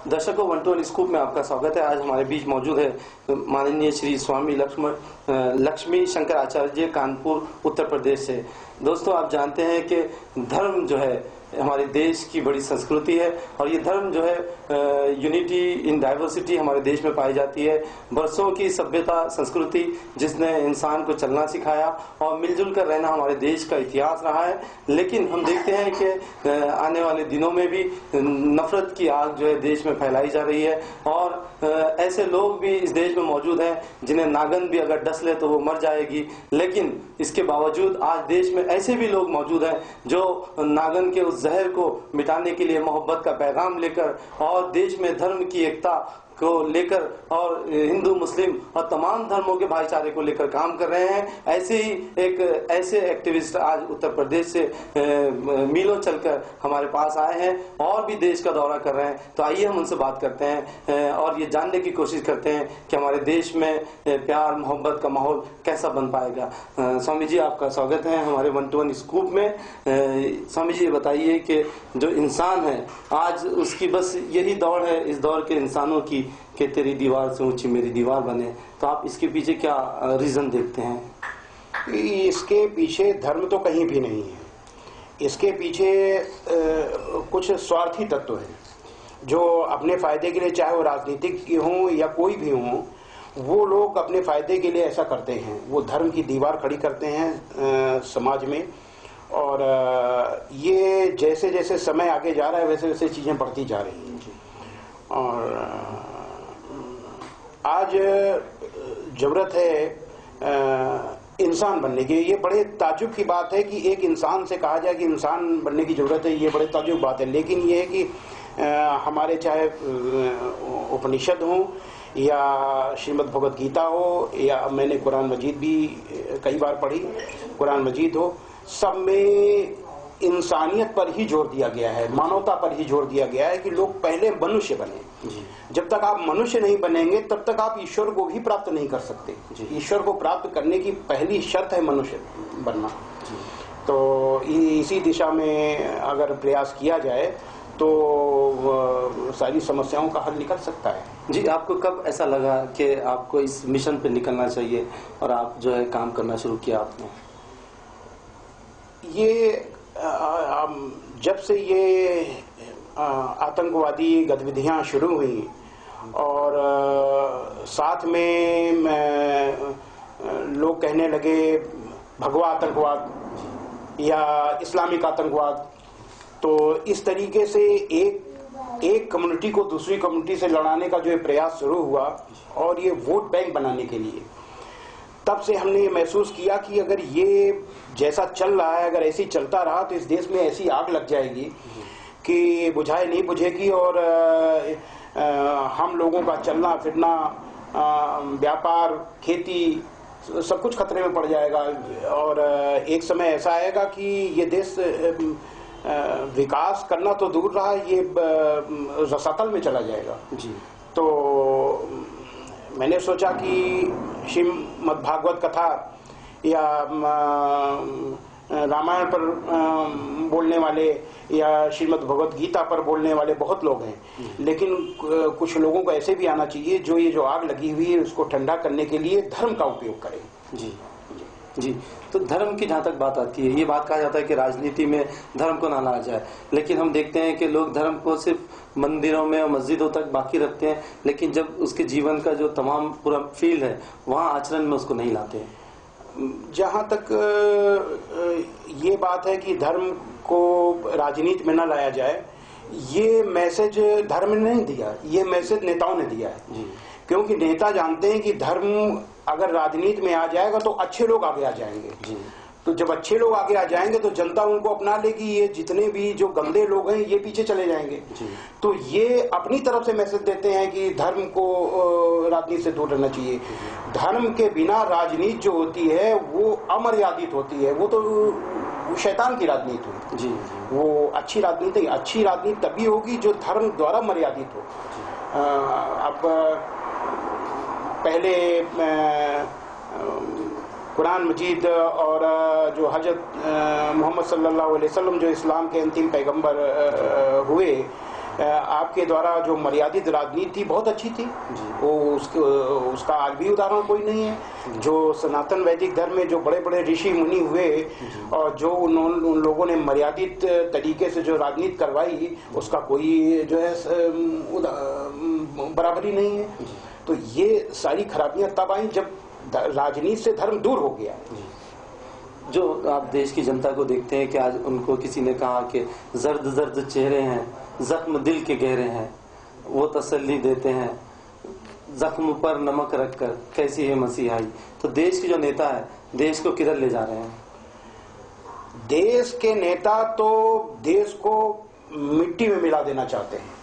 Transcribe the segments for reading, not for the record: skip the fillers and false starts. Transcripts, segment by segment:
दर्शकों, 121 स्कूप में आपका स्वागत है। आज हमारे बीच मौजूद है माननीय श्री स्वामी लक्ष्मी शंकर आचार्य जी, कानपुर उत्तर प्रदेश से। दोस्तों, आप जानते हैं कि धर्म जो है हमारे देश की बड़ी संस्कृति है और ये धर्म जो है यूनिटी इन डाइवर्सिटी हमारे देश में पाई जाती है। बरसों की सभ्यता संस्कृति जिसने इंसान को चलना सिखाया और मिलजुल कर रहना हमारे देश का इतिहास रहा है। लेकिन हम देखते हैं कि आने वाले दिनों में भी नफरत की आग जो है देश में फैलाई जा रही है और ऐसे लोग भी इस देश में मौजूद हैं जिन्हें नागन भी अगर डस ले तो वो मर जाएगी। लेकिन इसके बावजूद आज देश में ऐसे भी लोग मौजूद हैं जो नागन के उस जहर को मिटाने के लिए मोहब्बत का पैगाम लेकर और देश में धर्म की एकता को लेकर और हिंदू मुस्लिम और तमाम धर्मों के भाईचारे को लेकर काम कर रहे हैं। ऐसे एक्टिविस्ट आज उत्तर प्रदेश से मीलों चलकर हमारे पास आए हैं और भी देश का दौरा कर रहे हैं। तो आइए हम उनसे बात करते हैं और ये जानने की कोशिश करते हैं कि हमारे देश में प्यार मोहब्बत का माहौल कैसा बन पाएगा। स्वामी जी, आपका स्वागत है हमारे 121 स्कूप में। स्वामी जी, ये बताइए कि जो इंसान है आज उसकी बस यही दौड़ है, इस दौड़ के इंसानों की कि तेरी दीवार से ऊंची मेरी दीवार बने, तो आप इसके पीछे क्या रीजन देखते हैं? इसके पीछे धर्म तो कहीं भी नहीं है। इसके पीछे कुछ स्वार्थी तत्व हैं जो अपने फायदे के लिए, चाहे वो राजनीतिक हों या कोई भी हों, वो लोग अपने फायदे के लिए ऐसा करते हैं। वो धर्म की दीवार खड़ी करते हैं समाज में और ये जैसे जैसे समय आगे जा रहा है वैसे वैसे चीजें बढ़ती जा रही हैं। और आज जरूरत है इंसान बनने की। ये बड़े ताज्जुब की बात है कि एक इंसान से कहा जाए कि इंसान बनने की जरूरत है, ये बड़े ताज्जुब बात है। लेकिन ये है कि हमारे चाहे उपनिषद हो या श्रीमद् भगवद गीता हो या मैंने कुरान मजीद भी कई बार पढ़ी, कुरान मजीद हो, सब में इंसानियत पर ही जोर दिया गया है, मानवता पर ही जोर दिया गया है कि लोग पहले मनुष्य बने। जब तक आप मनुष्य नहीं बनेंगे तब तक आप ईश्वर को भी प्राप्त नहीं कर सकते। ईश्वर को प्राप्त करने की पहली शर्त है मनुष्य बनना। तो इसी दिशा में अगर प्रयास किया जाए तो सारी समस्याओं का हल निकल सकता है। जी, आपको कब ऐसा लगा कि आपको इस मिशन पे निकलना चाहिए और आप जो है काम करना शुरू किया आपने? ये जब से ये आतंकवादी गतिविधियां शुरू हुई और साथ में लोग कहने लगे भगवा आतंकवाद या इस्लामिक आतंकवाद, तो इस तरीके से एक कम्युनिटी को दूसरी कम्युनिटी से लड़ाने का जो प्रयास शुरू हुआ और ये वोट बैंक बनाने के लिए, तब से हमने ये महसूस किया कि अगर ये जैसा चल रहा है, अगर ऐसे ही चलता रहा तो इस देश में ऐसी आग लग जाएगी कि बुझाए नहीं बुझेगी और हम लोगों का चलना फिरना, व्यापार, खेती, सब कुछ खतरे में पड़ जाएगा। और एक समय ऐसा आएगा कि ये देश विकास करना तो दूर रहा, ये रसातल में चला जाएगा। जी। तो मैंने सोचा कि श्रीमद् भागवत कथा या रामायण पर बोलने वाले या श्रीमद् भगवद गीता पर बोलने वाले बहुत लोग हैं, लेकिन कुछ लोगों को ऐसे भी आना चाहिए जो ये जो आग लगी हुई है उसको ठंडा करने के लिए धर्म का उपयोग करें। जी जी। तो धर्म की जहाँ तक बात आती है, ये बात कहा जाता है कि राजनीति में धर्म को ना लाया जाए, लेकिन हम देखते हैं कि लोग धर्म को सिर्फ मंदिरों में और मस्जिदों तक बाकी रखते हैं, लेकिन जब उसके जीवन का जो तमाम पूरा फील्ड है वहाँ आचरण में उसको नहीं लाते हैं। जहाँ तक ये बात है कि धर्म को राजनीति में न लाया जाए, ये मैसेज धर्म ने नहीं दिया, ये मैसेज नेताओं ने दिया है। क्योंकि नेता जानते हैं कि धर्म अगर राजनीति में आ जाएगा तो अच्छे लोग आगे आ जाएंगे। तो जब अच्छे लोग आगे आ जाएंगे तो जनता उनको अपना लेगी, ये जितने भी जो गंदे लोग हैं ये पीछे चले जाएंगे। तो ये अपनी तरफ से मैसेज देते हैं कि धर्म को राजनीति से दूर रहना चाहिए। धर्म के बिना राजनीति जो होती है वो अमर्यादित होती है, वो तो शैतान की राजनीति होती है। वो अच्छी राजनीति, अच्छी राजनीति तभी होगी जो धर्म द्वारा मर्यादित हो। अब पहले कुरान मजीद और जो हजरत मोहम्मद सल्लल्लाहु अलैहि वसल्लम जो इस्लाम के अंतिम पैगंबर हुए, आपके द्वारा जो मर्यादित राजनीति बहुत अच्छी थी, वो उसका आज भी उदाहरण कोई नहीं है। जो सनातन वैदिक धर्म में जो बड़े बड़े ऋषि मुनि हुए और जो उन लोगों ने मर्यादित तरीके से जो राजनीति करवाई, उसका कोई जो है बराबरी नहीं है। तो ये सारी खराबियां तब आई जब राजनीति से धर्म दूर हो गया। जो आप देश की जनता को देखते हैं कि आज उनको किसी ने कहा कि जर्द जर्द चेहरे हैं, जख्म दिल के गहरे हैं, वो तसल्ली देते हैं जख्म पर नमक रखकर, कैसी है मसीहाई। तो देश के जो नेता है देश को किधर ले जा रहे हैं? देश के नेता तो देश को मिट्टी में मिला देना चाहते हैं।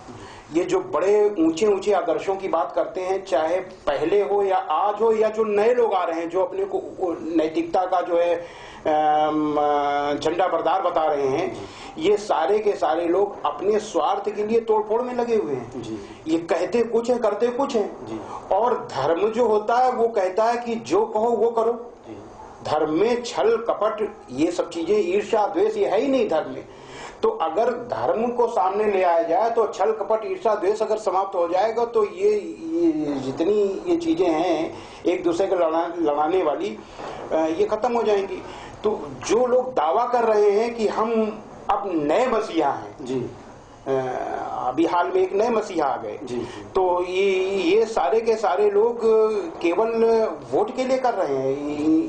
ये जो बड़े ऊंचे ऊंचे आदर्शों की बात करते हैं, चाहे पहले हो या आज हो, या जो नए लोग आ रहे हैं जो अपने को नैतिकता का जो है झंडा बरदार बता रहे हैं, ये सारे के सारे लोग अपने स्वार्थ के लिए तोड़फोड़ में लगे हुए हैं। ये कहते कुछ है, करते कुछ है। और धर्म जो होता है वो कहता है कि जो कहो वो करो। धर्म में छल कपट ये सब चीजें, ईर्ष्या द्वेष, ये है ही नहीं धर्म में। तो अगर धर्म को सामने ले आया जाए तो छल कपट ईर्ष्या द्वेष अगर समाप्त हो जाएगा तो ये जितनी ये चीजें हैं एक दूसरे को लड़ाने वाली, ये खत्म हो जाएंगी। तो जो लोग दावा कर रहे हैं कि हम अब नए मसीहा हैं जी, अभी हाल में एक नए मसीहा आ गए जी, तो ये सारे के सारे लोग केवल वोट के लिए कर रहे हैं,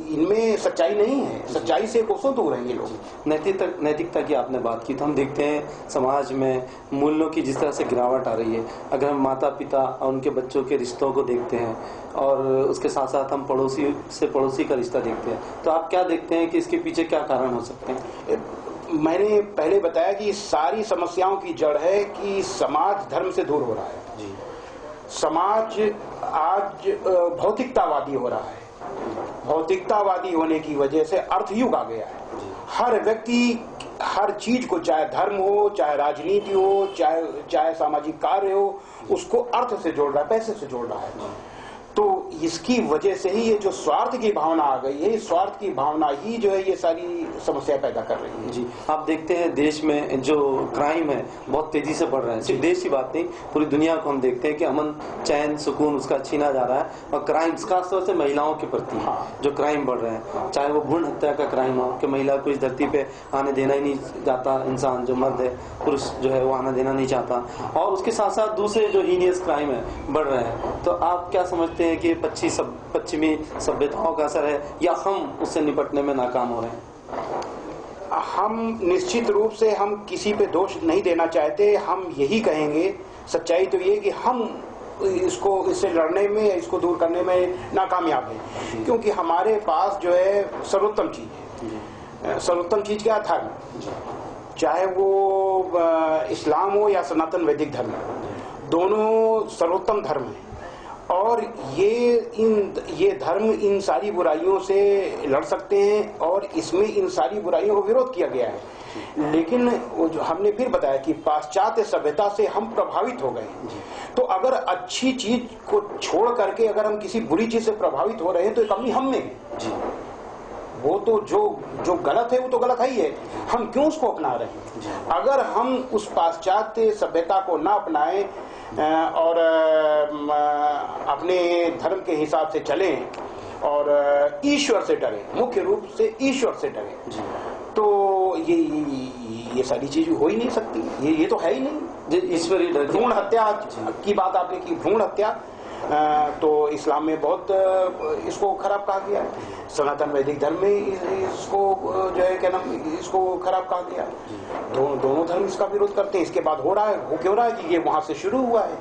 इनमें सच्चाई नहीं है, सच्चाई से कोसों दूर हैं ये लोग। नैतिकता की आपने बात की, तो हम देखते हैं समाज में मूल्यों की जिस तरह से गिरावट आ रही है। अगर हम माता पिता और उनके बच्चों के रिश्तों को देखते हैं और उसके साथ साथ हम पड़ोसी से पड़ोसी का रिश्ता देखते हैं, तो आप क्या देखते हैं कि इसके पीछे क्या कारण हो सकते हैं? मैंने पहले बताया कि सारी समस्याओं की जड़ है कि समाज धर्म से दूर हो रहा है जी। समाज आज भौतिकतावादी हो रहा है। भौतिकतावादी होने की वजह से अर्थयुग आ गया है। हर व्यक्ति हर चीज को, चाहे धर्म हो, चाहे राजनीति हो, चाहे सामाजिक कार्य हो, उसको अर्थ से जोड़ रहा है, पैसे से जोड़ रहा है। तो इसकी वजह से ही ये जो स्वार्थ की भावना आ गई है, स्वार्थ की भावना ही जो है ये सारी समस्या पैदा कर रही है जी। आप देखते हैं देश में जो क्राइम है बहुत तेजी से बढ़ रहा है। सिर्फ देश की बात नहीं, पूरी दुनिया को हम देखते हैं कि अमन चैन सुकून उसका छीना जा रहा है। और क्राइम्स खासतौर से महिलाओं के प्रति जो क्राइम बढ़ रहे हैं, चाहे वो भ्रूण हत्या का क्राइम हो कि महिला को इस धरती पे आने देना ही नहीं चाहता, इंसान जो मर्द है, पुरुष जो है वो आना देना नहीं चाहता, और उसके साथ साथ दूसरे जो हीनियस क्राइम है बढ़ रहे हैं। तो आप क्या समझते हैं कि पश्चिमी सभ्यताओं का असर है या हम उससे निपटने में नाकाम हो रहे हैं? हम निश्चित रूप से हम किसी पे दोष नहीं देना चाहते। हम यही कहेंगे, सच्चाई तो ये कि हम इससे लड़ने में, इसको दूर करने में नाकामयाब हैं, क्योंकि हमारे पास जो है सर्वोत्तम चीज है। सर्वोत्तम चीज क्या? धर्म, चाहे वो इस्लाम हो या सनातन वैदिक धर्म, दोनों सर्वोत्तम धर्म है। और ये धर्म इन सारी बुराइयों से लड़ सकते हैं और इसमें इन सारी बुराइयों को विरोध किया गया है। लेकिन वो जो हमने फिर बताया कि पाश्चात्य सभ्यता से हम प्रभावित हो गए। तो अगर अच्छी चीज को छोड़ करके अगर हम किसी बुरी चीज से प्रभावित हो रहे हैं तो एक कमी हम में है। वो तो जो गलत है वो तो गलत है ही है, हम क्यों उसको अपना रहे हैं? अगर हम उस पाश्चात्य सभ्यता को ना अपनाएं और अपने धर्म के हिसाब से चलें और ईश्वर से डरें, मुख्य रूप से ईश्वर से डरें, तो ये सारी चीज हो ही नहीं सकती। ये तो है ही नहीं। ईश्वरीय डर। भ्रूण हत्या की बात आपने की, भ्रूण हत्या तो इस्लाम में बहुत इसको खराब कहा गया है। सनातन वैदिक धर्म में इसको जो है क्या नाम, इसको खराब कहा गया है। दोनों धर्म इसका विरोध करते हैं। इसके बाद हो रहा है, वो क्यों रहा है कि ये वहां से शुरू हुआ है,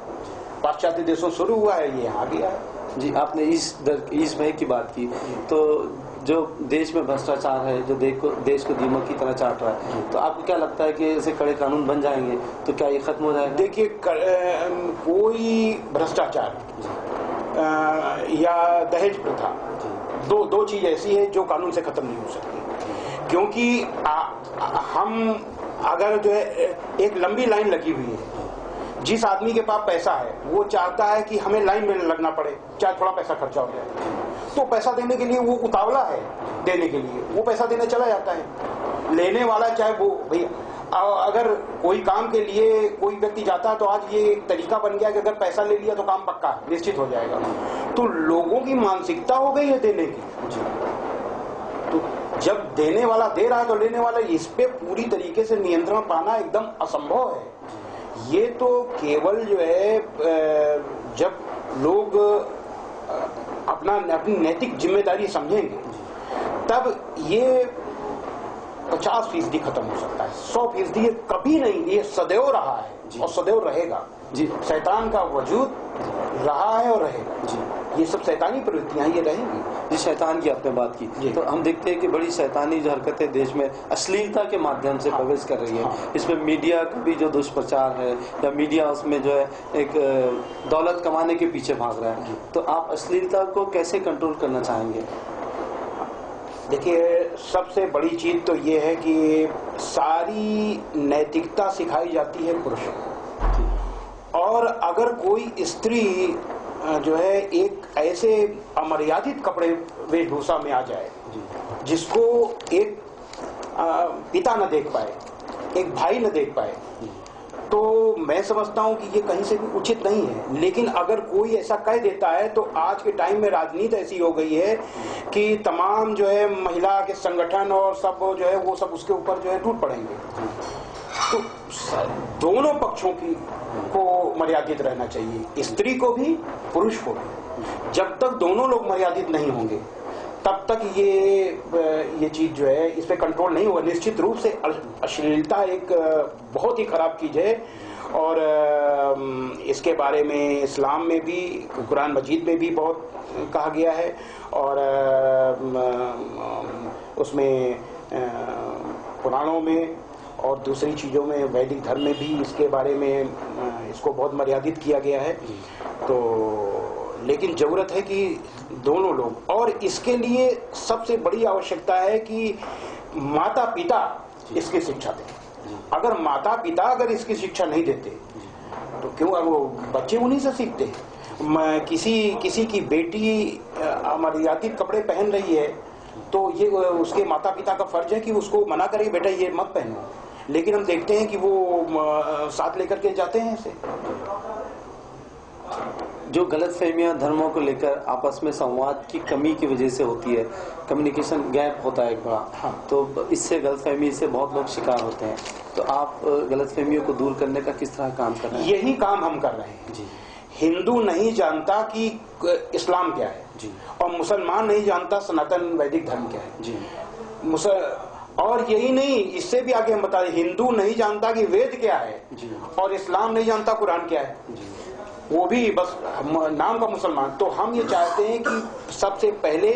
पाश्चात्य देशों से शुरू हुआ है, ये आ गया है जी। आपने इस भय की बात की, तो जो देश में भ्रष्टाचार है, जो देश को दीमक की तरह चाट रहा है, तो आपको क्या लगता है कि ऐसे कड़े कानून बन जाएंगे तो क्या ये खत्म हो जाएगा? देखिए, कोई भ्रष्टाचार या दहेज प्रथा, दो चीज ऐसी है जो कानून से खत्म नहीं हो सकती। क्योंकि हम अगर जो है एक लंबी लाइन लगी हुई है, जिस आदमी के पास पैसा है वो चाहता है कि हमें लाइन में लगना पड़े, चाहे थोड़ा पैसा खर्चा हो जाए, तो पैसा देने के लिए वो उतावला है, देने के लिए वो पैसा देने चला जाता है। लेने वाला चाहे वो भैया अगर कोई काम के लिए कोई व्यक्ति जाता है तो आज ये एक तरीका बन गया कि अगर पैसा ले लिया तो काम पक्का निश्चित हो जाएगा। तो लोगों की मानसिकता हो गई है देने की। तो जब देने वाला दे रहा है तो लेने वाला, इस पे पूरी तरीके से नियंत्रण पाना एकदम असंभव है। ये तो केवल जो है जब लोग अपनी नैतिक जिम्मेदारी समझेंगे तब ये 50% खत्म हो सकता है। 100% ये कभी नहीं, ये सदैव रहा है और सदैव रहेगा जी। शैतान का वजूद रहा है और रहेगा जी। ये सब शैतानी प्रवृत्तियां ये रहेंगी जी। शैतान की आपने बात की तो हम देखते हैं कि बड़ी शैतानी जो हरकतें देश में अश्लीलता के माध्यम से प्रवेश कर रही है। इसमें मीडिया का भी जो दुष्प्रचार है या मीडिया उसमें जो है एक दौलत कमाने के पीछे भाग रहा है। तो आप अश्लीलता को कैसे कंट्रोल करना चाहेंगे? देखिए, सबसे बड़ी चीज तो ये है कि सारी नैतिकता सिखाई जाती है पुरुषों को, और अगर कोई स्त्री जो है एक ऐसे अमर्यादित कपड़े वेशभूषा में आ जाए जिसको एक पिता न देख पाए, एक भाई न देख पाए, तो मैं समझता हूं कि ये कहीं से भी उचित नहीं है। लेकिन अगर कोई ऐसा कह देता है तो आज के टाइम में राजनीति ऐसी हो गई है कि तमाम जो है महिला के संगठन और सब जो है वो सब उसके ऊपर जो है टूट पड़ेंगे। तो दोनों पक्षों की को मर्यादित रहना चाहिए, स्त्री को भी पुरुष को भी। जब तक दोनों लोग मर्यादित नहीं होंगे तब तक ये चीज जो है इस पे कंट्रोल नहीं होगा। निश्चित रूप से अश्लीलता एक बहुत ही खराब चीज है, और इसके बारे में इस्लाम में भी, कुरान मजीद में भी बहुत कहा गया है, और उसमें पुराणों में और दूसरी चीजों में, वैदिक धर्म में भी इसके बारे में इसको बहुत मर्यादित किया गया है। तो लेकिन जरूरत है कि दोनों लोग, और इसके लिए सबसे बड़ी आवश्यकता है कि माता पिता इसकी शिक्षा दें। अगर माता पिता अगर इसकी शिक्षा नहीं देते तो क्यों, वो बच्चे उन्हीं से सीखते हैं। किसी की बेटी अमर्यादित कपड़े पहन रही है तो ये उसके माता पिता का फर्ज है कि उसको मना करे, बेटा ये मत पहनो। लेकिन हम देखते हैं कि वो साथ लेकर के जाते हैं इसे। जो गलतफहमियां धर्मों को लेकर आपस में संवाद की कमी की वजह से होती है, कम्युनिकेशन गैप होता है एक बड़ा, तो इससे गलतफहमी से बहुत लोग शिकार होते हैं। तो आप गलतफहमियों को दूर करने का किस तरह काम कर रहे हैं? यही काम हम कर रहे हैं जी। हिंदू नहीं जानता कि इस्लाम क्या है जी, और मुसलमान नहीं जानता सनातन वैदिक धर्म क्या है जी। और यही नहीं, इससे भी आगे हम बता दें, हिंदू नहीं जानता कि वेद क्या है जी, और इस्लाम नहीं जानता कुरान क्या है जी। वो भी बस नाम का मुसलमान। तो हम ये चाहते हैं कि सबसे पहले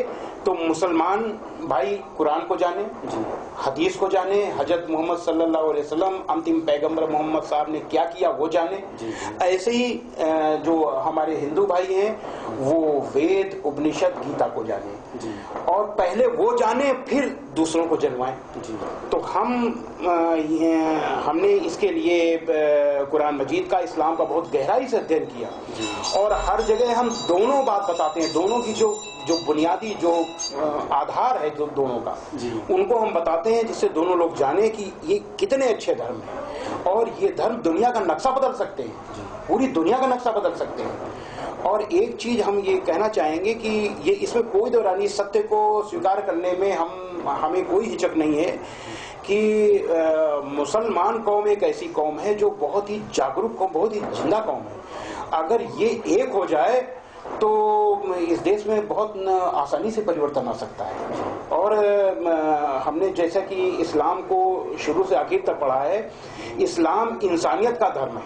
तो मुसलमान भाई कुरान को जाने, हदीस को जाने, हजरत मोहम्मद सल्लल्लाहु अलैहि वसल्लम अंतिम पैगंबर मोहम्मद साहब ने क्या किया वो जाने। ऐसे ही जो हमारे हिंदू भाई हैं वो वेद, उपनिषद, गीता को जाने, और पहले वो जाने फिर दूसरों को जनवाएं। तो हमने इसके लिए कुरान मजीद का, इस्लाम का बहुत गहराई से अध्ययन किया, और हर जगह हम दोनों बात बताते हैं। दोनों की जो बुनियादी जो आधार है जो दोनों का, उनको हम बताते हैं, जिससे दोनों लोग जाने कि ये कितने अच्छे धर्म हैं, और ये धर्म दुनिया का नक्शा बदल सकते हैं, पूरी दुनिया का नक्शा बदल सकते हैं। और एक चीज हम ये कहना चाहेंगे कि ये इसमें कोई दो रानी, सत्य को स्वीकार करने में हमें कोई हिचक नहीं है कि मुसलमान कौम एक ऐसी कौम है जो बहुत ही जागरूक कौम, बहुत ही जिंदा कौम है। अगर ये एक हो जाए तो इस देश में बहुत आसानी से परिवर्तन आ सकता है। और हमने जैसा कि इस्लाम को शुरू से आखिर तक पढ़ा है, इस्लाम इंसानियत का धर्म है,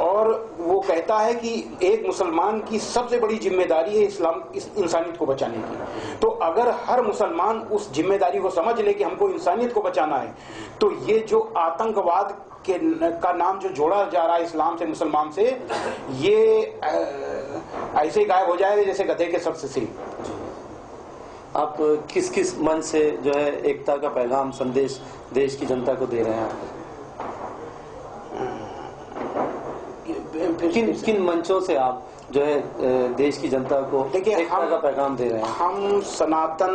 और वो कहता है कि एक मुसलमान की सबसे बड़ी जिम्मेदारी है इस्लाम, इस इंसानियत को बचाने की। तो अगर हर मुसलमान उस जिम्मेदारी को समझ ले कि हमको इंसानियत को बचाना है, तो ये जो आतंकवाद का नाम जो जोड़ा जा रहा है इस्लाम से, मुसलमान से, ये ऐसे गायब हो जाएगा जैसे गधे के सर से सींग। आप किस किस मन से जो है एकता का पैगाम, संदेश देश की जनता को दे रहे हैं? किन मंचों से आप जो है देश की जनता को एकता का पैगाम दे रहे हैं? हम सनातन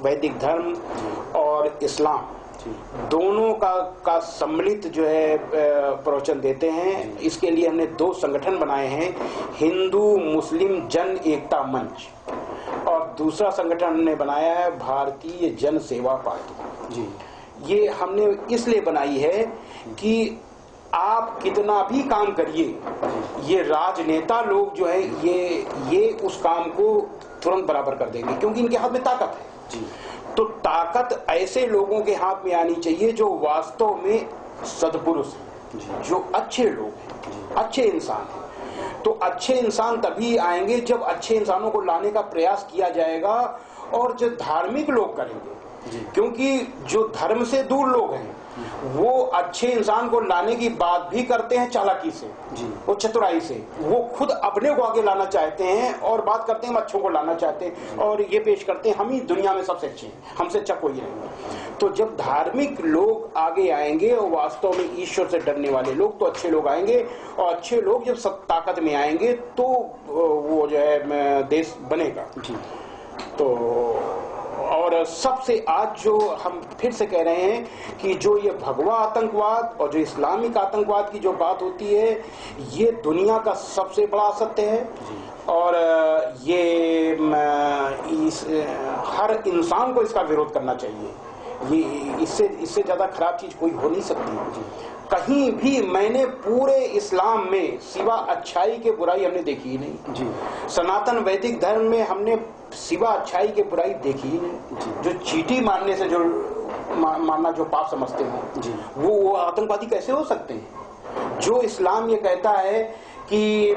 वैदिक धर्म और इस्लाम दोनों का सम्मिलित जो है प्रवचन देते हैं। इसके लिए हमने 2 संगठन बनाए हैं, हिंदू मुस्लिम जन एकता मंच, और दूसरा संगठन हमने बनाया है भारतीय जन सेवा पार्टी जी। ये हमने इसलिए बनाई है कि आप कितना भी काम करिए, ये राजनेता लोग जो है ये उस काम को तुरंत बराबर कर देंगे, क्योंकि इनके हाथ में ताकत है जी। तो ताकत ऐसे लोगों के हाथ में आनी चाहिए जो वास्तव में सद्पुरुष हैं, जो अच्छे लोग हैं, अच्छे इंसान हैं। तो अच्छे इंसान तभी आएंगे जब अच्छे इंसानों को लाने का प्रयास किया जाएगा, और जो धार्मिक लोग करेंगे, क्योंकि जो धर्म से दूर लोग हैं वो अच्छे इंसान को लाने की बात भी करते हैं चालाकी से, वो चतुराई से, वो खुद अपने को आगे लाना चाहते हैं और बात करते हैं हम अच्छों को लाना चाहते हैं, और ये पेश करते हैं हम ही दुनिया में सबसे अच्छे हैं, हमसे अच्छा कोई नहीं। तो जब धार्मिक लोग आगे आएंगे और वास्तव में ईश्वर से डरने वाले लोग, तो अच्छे लोग आएंगे, और अच्छे लोग जब सब ताकत में आएंगे तो वो जो है देश बनेगा। तो और सबसे आज जो हम फिर से कह रहे हैं कि जो ये भगवा आतंकवाद और जो इस्लामिक आतंकवाद की जो बात होती है, ये दुनिया का सबसे बड़ा सत्य है, और ये हर इंसान को इसका विरोध करना चाहिए। ये इससे ज्यादा खराब चीज कोई हो नहीं सकती। कहीं भी मैंने पूरे इस्लाम में सिवा अच्छाई के बुराई हमने देखी ही नहीं जी। सनातन वैदिक धर्म में हमने सिवा अच्छाई के बुराई देखी ही नहीं। जो चींटी मारने से जो मारना जो पाप समझते हो वो आतंकवादी कैसे हो सकते हैं? जो इस्लाम ये कहता है कि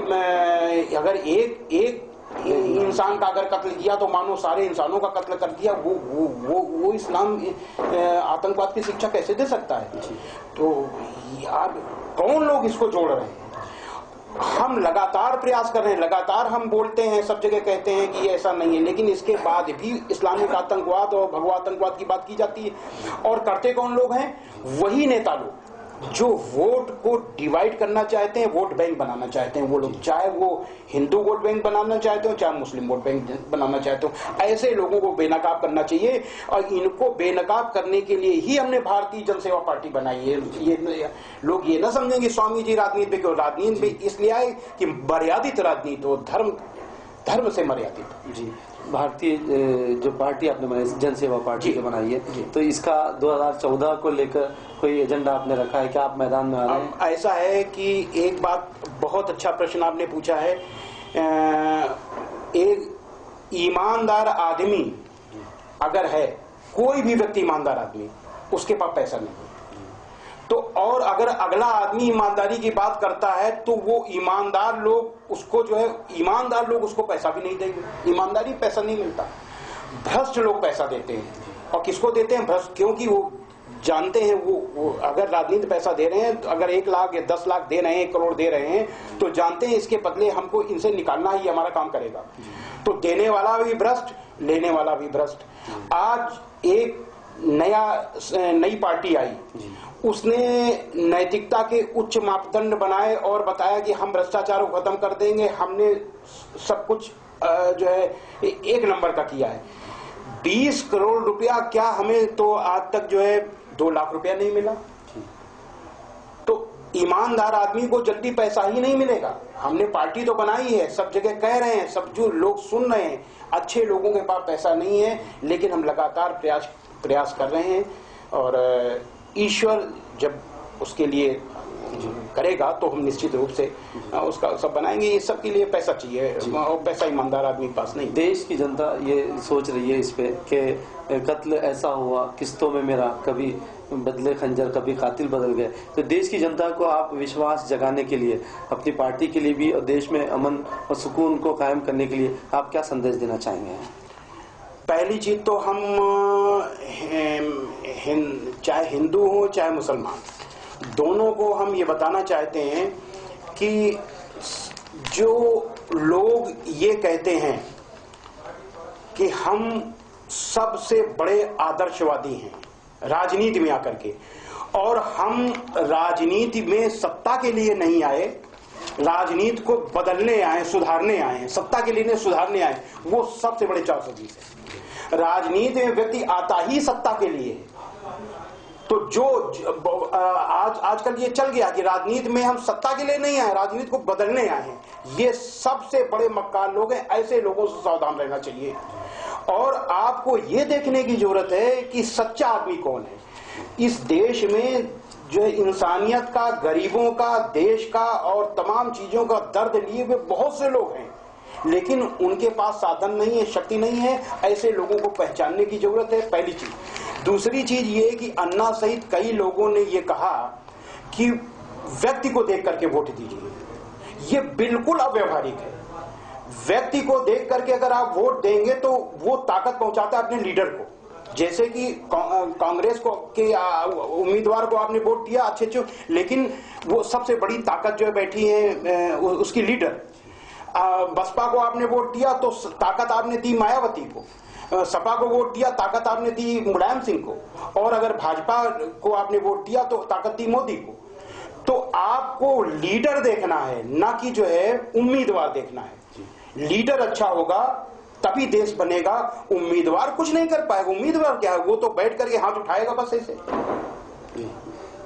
अगर एक इंसान का अगर कत्ल किया तो मानो सारे इंसानों का कत्ल कर दिया, वो इस्लाम आतंकवाद की शिक्षा कैसे दे सकता है? तो यार कौन लोग इसको जोड़ रहे हैं? हम लगातार प्रयास कर रहे हैं, लगातार हम बोलते हैं, सब जगह कहते हैं कि ऐसा नहीं है, लेकिन इसके बाद भी इस्लामिक आतंकवाद और भगवा आतंकवाद की बात की जाती है। और करते कौन लोग हैं? वही नेता लोग जो वोट को डिवाइड करना चाहते हैं, वोट बैंक बनाना चाहते हैं। वो लोग चाहे वो हिंदू वोट बैंक बनाना चाहते हो, चाहे मुस्लिम वोट बैंक बनाना चाहते हो, ऐसे लोगों को बेनकाब करना चाहिए। और इनको बेनकाब करने के लिए ही हमने भारतीय जन सेवा पार्टी बनाई है। ये लोग ये ना समझेंगे स्वामी जी राजनीति में क्यों, राजनीति में इसलिए आए कि मर्यादित राजनीति हो, धर्म से मर्यादित जी। भारतीय जो पार्टी आपने बनाई, जन सेवा पार्टी जो बनाई है, तो इसका 2014 को लेकर कोई एजेंडा आपने रखा है क्या? आप मैदान में आ रहे हैं? ऐसा है कि एक बात, बहुत अच्छा प्रश्न आपने पूछा है। एक ईमानदार आदमी अगर है, कोई भी व्यक्ति ईमानदार आदमी, उसके पास पैसा नहीं, तो और अगर अगला आदमी ईमानदारी की बात करता है तो वो ईमानदार लोग उसको जो है, ईमानदार लोग उसको पैसा भी नहीं देंगे। ईमानदारी पैसा नहीं मिलता, भ्रष्ट लोग पैसा देते हैं। और किसको देते हैं? भ्रष्ट, क्योंकि वो जानते हैं वो अगर राजनीति पैसा दे रहे हैं, तो अगर 1 लाख या 10 लाख दे रहे हैं, 1 करोड़ दे रहे हैं, तो जानते हैं इसके बदले हमको इनसे निकालना ही हमारा काम करेगा। तो देने वाला भी भ्रष्ट, लेने वाला भी भ्रष्ट। आज एक नई पार्टी आई, उसने नैतिकता के उच्च मापदंड बनाए और बताया कि हम भ्रष्टाचार को खत्म कर देंगे। हमने सब कुछ जो है 1 नंबर का किया है। 20 करोड़ रुपया, क्या हमें तो आज तक जो है 2 लाख रुपया नहीं मिला। तो ईमानदार आदमी को जल्दी पैसा ही नहीं मिलेगा। हमने पार्टी तो बनाई है, सब जगह कह रहे हैं, सब जो लोग सुन रहे हैं, अच्छे लोगों के पास पैसा नहीं है, लेकिन हम लगातार प्रयास कर रहे हैं। और ईश्वर जब उसके लिए करेगा तो हम निश्चित रूप से उसका सब बनाएंगे। ये सब के लिए पैसा चाहिए, और पैसा ईमानदार आदमी के पास नहीं। देश की जनता ये सोच रही है इस पे कि कत्ल ऐसा हुआ किस्तों में मेरा, कभी बदले खंजर, कभी कातिल बदल गए। तो देश की जनता को आप विश्वास जगाने के लिए, अपनी पार्टी के लिए भी और देश में अमन और सुकून को कायम करने के लिए आप क्या संदेश देना चाहेंगे? पहली चीज तो हम चाहे हिंदू हो चाहे मुसलमान, दोनों को हम ये बताना चाहते हैं कि जो लोग ये कहते हैं कि हम सबसे बड़े आदर्शवादी हैं राजनीति में आकर के, और हम राजनीति में सत्ता के लिए नहीं आए, राजनीति को बदलने आए, सुधारने आए, सत्ता के लिए नहीं सुधारने आए, वो सबसे बड़े 420 है। राजनीति में व्यक्ति आता ही सत्ता के लिए है, तो आजकल ये चल गया कि राजनीति में हम सत्ता के लिए नहीं आए, राजनीति को बदलने आए हैं। ये सबसे बड़े मक्कार लोग हैं, ऐसे लोगों से सावधान रहना चाहिए। और आपको ये देखने की जरूरत है कि सच्चा आदमी कौन है। इस देश में जो है इंसानियत का, गरीबों का, देश का और तमाम चीजों का दर्द लिए हुए बहुत से लोग हैं, लेकिन उनके पास साधन नहीं है, शक्ति नहीं है। ऐसे लोगों को पहचानने की जरूरत है, पहली चीज। दूसरी चीज ये कि अन्ना सहित कई लोगों ने ये कहा कि व्यक्ति को देख करके वोट दीजिए। ये बिल्कुल अव्यवहारिक है। व्यक्ति को देख करके अगर आप वोट देंगे तो वो ताकत पहुंचाता है अपने लीडर को। जैसे कि कांग्रेस को के उम्मीदवार को आपने वोट दिया अच्छे, लेकिन वो सबसे बड़ी ताकत जो है बैठी है उसकी लीडर। बसपा को आपने वोट दिया तो ताकत आपने दी मायावती को, सपा को वोट दिया ताकत आपने दी मुलायम सिंह को, और अगर भाजपा को आपने वोट दिया तो ताकत दी मोदी को। तो आपको लीडर देखना है, ना कि जो है उम्मीदवार देखना है। लीडर अच्छा होगा तभी देश बनेगा। उम्मीदवार कुछ नहीं कर पाएगा। उम्मीदवार क्या है, वो तो बैठ करके हाथ उठाएगा बस ऐसे।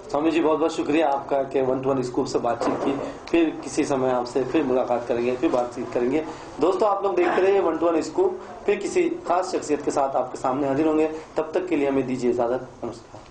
स्वामी जी बहुत बहुत शुक्रिया आपका कि 1-to-1 स्कूप से बातचीत की। फिर किसी समय आपसे फिर मुलाकात करेंगे, फिर बातचीत करेंगे। दोस्तों आप लोग देखते रहिए 1-to-1 स्कूप, फिर किसी खास शख्सियत के साथ आपके सामने हाजिर होंगे। तब तक के लिए हमें दीजिए इजाजत। नमस्कार।